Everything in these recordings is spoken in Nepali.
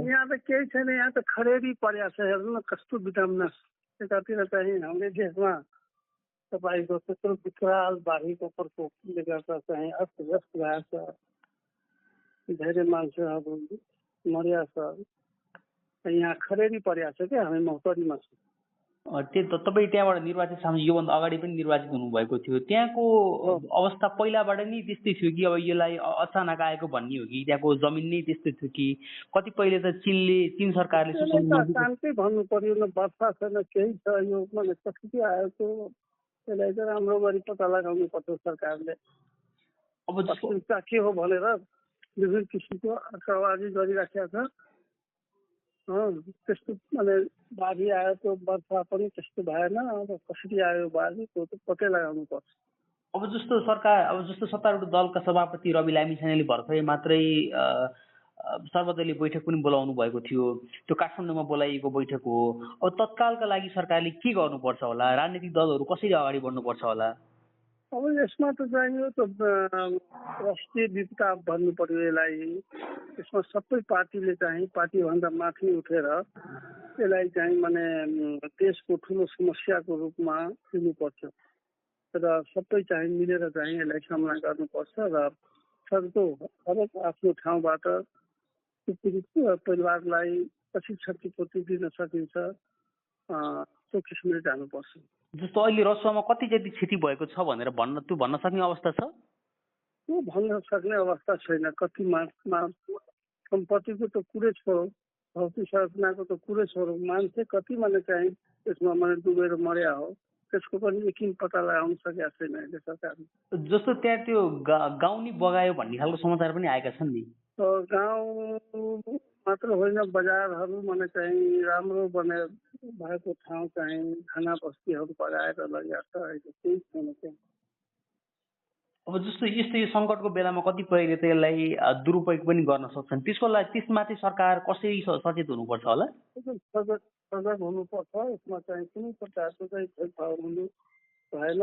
यहाँ त केही छैन, यहाँ त खरेडी परेको छ। हेर्नु न कस्तो विडम्बना। यतातिर चाहिँ हाम्रो देशमा तपाईँको त्यत्रो विकराल बाढीको प्रकोपले गर्दा चाहिँ अस्तव्यस्त भएको छ, धेरै मान्छेहरू मर्या छ। यहाँ खरेडी परेको छ क्या, हामी मौतरीमा छौँ। त्यही त तपाईँ त्यहाँबाट निर्वाचित सामने योभन्दा अगाडि पनि निर्वाचित हुनुभएको थियो, त्यहाँको अवस्था पहिलाबाट नै त्यस्तै थियो कि अब यसलाई अचानक आएको भन्ने हो कि त्यहाँको जमिन नै त्यस्तै थियो कि कतिपयले त चीन सरकारले शान्ति भन्नु पर्यो न, वर्षा छैन केही छ, यो मतलब कसरी आएको त्यसलाई चाहिँ राम्रो गरी पत्ता लगाउनु पर्छ सरकारले। अब के हो भनेर विभिन्न किसिमको आशावादी गरिराखेको छ। त्यस्तो माने बाढी आयो, त्यो वर्षा पनि त्यस्तो भएन, अब कसरी आयो बाढी त्यो त पत्तै लगाउनु पर्छ। अब जस्तो सत्तारूढ दलका सभापति रवि लामिछानेले भर्खरै मात्रै सर्वदलीय बैठक पनि बोलाउनु भएको थियो, त्यो काठमाडौँमा बोलाइएको बैठक हो। अब तत्कालका लागि सरकारले के गर्नुपर्छ होला, राजनीतिक दलहरू कसरी अगाडि बढ्नुपर्छ होला? अब यसमा त चाहियो त राष्ट्रिय विकास भन्नु पर्यो यसलाई। यसमा सबै पार्टीले चाहिँ पार्टीभन्दा माथि उठेर यसलाई चाहिँ माने देशको ठुलो समस्याको रूपमा लिनुपर्छ र सबै चाहिँ मिलेर चाहिँ यसलाई सामना गर्नुपर्छ र सक्दो हरेक आफ्नो ठाउँबाट परिवारलाई कसरी क्षतिपूर्ति दिन सकिन्छ त्यो किसिमले जानुपर्छ। जस्तो अहिले रसुवामा कति जति क्षति भएको छ भनेर भन्न सक्ने अवस्था छ? त्यो भन्न सक्ने अवस्था छैन। कति सम्पत्तिको त कुरै छोडौँ, भौतिक संरचनाको त कुरै छोडौँ, मान्छे कति माने चाहिँ त्यसमा माने डुबेर मर्या हो, त्यसको पनि यकिन पत्ता लगाउन सकेका छैन अहिले सरकारले। जस्तो त्यहाँ त्यो गाउँ नै बगायो भन्ने खालको समाचार पनि आएका छन् नि। गाउँ मात्र होइन, बजारहरू माने चाहिँ राम्रो बने भएको ठाउँ चाहिँ खाना बस्तीहरू बगाएर लगेको छ, अहिले केही छैन त्यहाँ। अब जस्तो यस्तो यो सङ्कटको बेलामा कतिपयले त यसलाई दुरुपयोग पनि गर्न सक्छन्, त्यसमाथि सरकार कसरी सचेत हुनुपर्छ होला? सजग हुनुपर्छ। यसमा चाहिँ कुनै प्रकारको चाहिँ भेदभाव हुनु भएन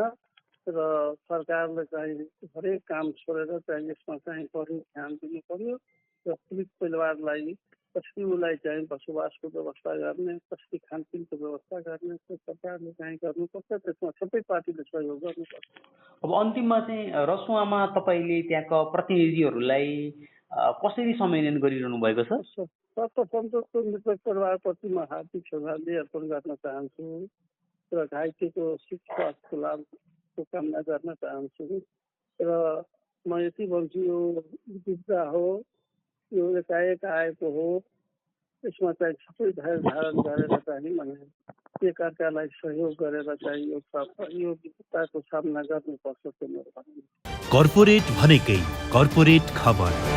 र सरकारले चाहिँ हरेक काम छोडेर चाहिँ यसमा चाहिँ बढी ध्यान दिनु पर्यो र पीडित परिवारलाई कसरी उसलाई चाहिँ बसोबासको व्यवस्था गर्ने, कसरी खानपिनको व्यवस्था गर्ने त्यो सरकारले चाहिँ गर्नुपर्छ। त्यसमा सबै पार्टीले सहयोग गर्नुपर्छ। अब अन्तिममा चाहिँ रसुवामा तपाईँले त्यहाँका प्रतिनिधिहरूलाई कसरी सम्मेलन गरिरहनु भएको छ? सर्वप्रथम त मृतक परिवारप्रति म हार्दिक श्रद्धाञ्जली अर्पण गर्न चाहन्छु र घाइतेको स्वास्थ्यको लाभको कामना गर्न चाहन्छु र म यति भन्छु, यो विपदा हो, यो एकाएक आएको हो, यसमा चाहिँ सबै धैर्य धारण गरेर चाहिँ माने एकअर्कालाई सहयोग गरेर चाहिँ यो विपदाको सामना गर्नुपर्छ। त्यो मेरो भनाइ। कर्पोरेट भनेकै कर्पोरेट खबर।